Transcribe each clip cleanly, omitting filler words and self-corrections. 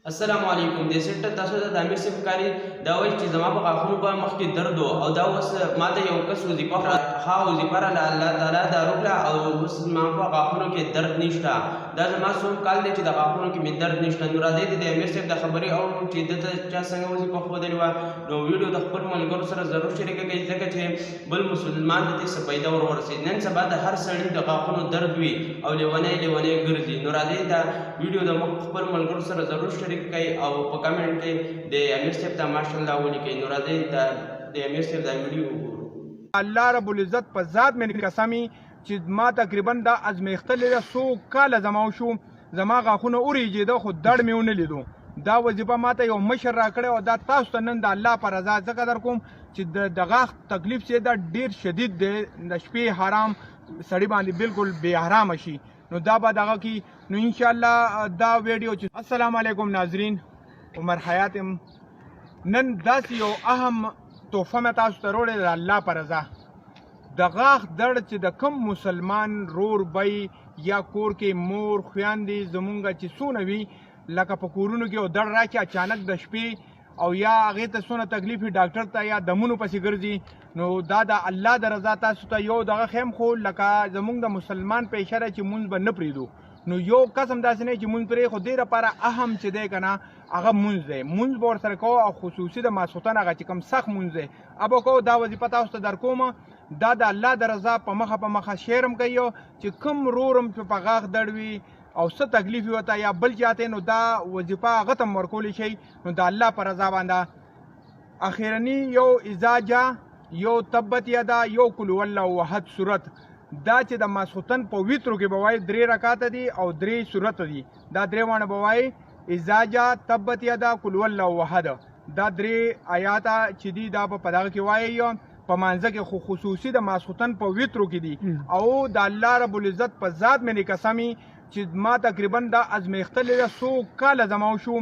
السلام علیکم د سیټ تاسو د امیر صاحب کاری دا وایي چې زما په غاښونو په مخ کې درد او دا اوس ماته یو کس وظیفه ها وظیفه راله الله تعالی دا روکړه او اوس زما په غاښونو کې درد نشته. دا زما څو کال دی چې د غاښونو کې مې درد نشته. نو راځئ د امیر صاحب د خبرې اورو چې دته چا څنګه وظیفه ښودلې وه. نو ویډیو د خپل ملګرو سره ضرور شریکه کړئ ځکه چې بل مسلمان د دې څه پیدا ورسېد. نن سبا د هر سړي د غاښونو درد وي او لیونی ګرځي. نو راځئ دا ویډیو د خپل ملګرو سره ضرور شریک کړئ او په کمنټ کې د امیر صاحب ته ماشاءالله ولیکئ. نو راځئ د امیر صاحب دا ویډیو وګورو. الله رب العزت په ذات مې قسمي چې ما تقریبا دا ازمیختلې ده 100 کاله زما وشو زما غاښونه وریجېده خو دړ مې ونه لیدو. دا وظیفه ماته یو مشر راکړی او دا تاسو ته نن د الله په رضا ځکه در کوم چې د غاښ تکلیف چې دا ډېر شدید دی. د شپې حرام سړي باندې بالکل بې حرامه شي. نو دا به دغه کې نو انشاءالله دا ویډیو چې السلام علیکم ناظرین عمر حیات نن داسې یو اهم تحفه مې تاسو ته راوړې د الله په رضا. د غاښ درد چې د کم مسلمان رور بی یا کور کې مور خویندې زمونږ چې څونه وي لکه په کورونو کې یو درد راکړي اچانک د شپې او یا هغې ته څونه تکلیف وي ډاکټر ته یا دمونو پسې ګرځي. نو دا د الله د رضا تاسو ته یو دغه خیم خو لکه زمونږ د مسلمان پیشه ده چې مونځ به نه پرېږدو. نو یو قسم داسې نه چې مونځ پرې خو دې لپاره اهم چې دی که نه هغه مونځ دی. مونځ به ورسره کوو او خصوصي د ماسخوتن هغه چې کوم سخت مونځ دی به کوو. دا وظیفه تاسو ته در کومه دا د الله د رضا په مخه شیر هم کوي چې کوم رورم په غاښ درد وي او څه تکلیف وي ورته یا بل چاته نو دا وظیفه هغه ته هم ورکولی شئ. نو د الله په رضا باندې اخرني یو اذا جا یو تبت یدا یو کل والله احد صورت دا چې د ماسخوتن په ویترو کې به وایي 3 رکعاته دي او 3 صورت دي. دا 3 وانه به وایي اذا جا تبت یدا کل والله احد. دا 3 آیاته چې دي دا په دغه کې وایي په مانځه کې خو خصوصي د ماسخوتن په ویترو کې دي. او د الله رب العزت په ذات مې قسمي چې ما تقریبا دا ازمیختلې ده 100 کاله زما وشو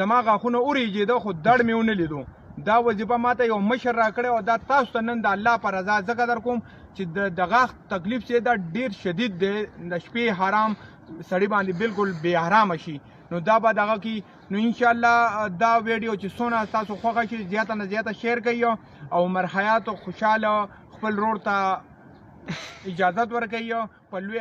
زما غاښونه وریجېده خو دړ مې ونه لیدو. دا وظیفه ماته یو مشر راکړی او دا تاسو ته نن د الله په رضا ځکه در کوم چې د غاښ تکلیف چې دا ډېر شدید دی. د شپې حرام سړي باندې بالکل بې حرامه شي. نو دا به دغه کې نو انشاءالله دا ویډیو چې څونه تاسو خوښه شي زیاته نه زیاته شیر کوئ او عمر حیات خوشحاله خپل رور ته اجازت ورکوئ په لوی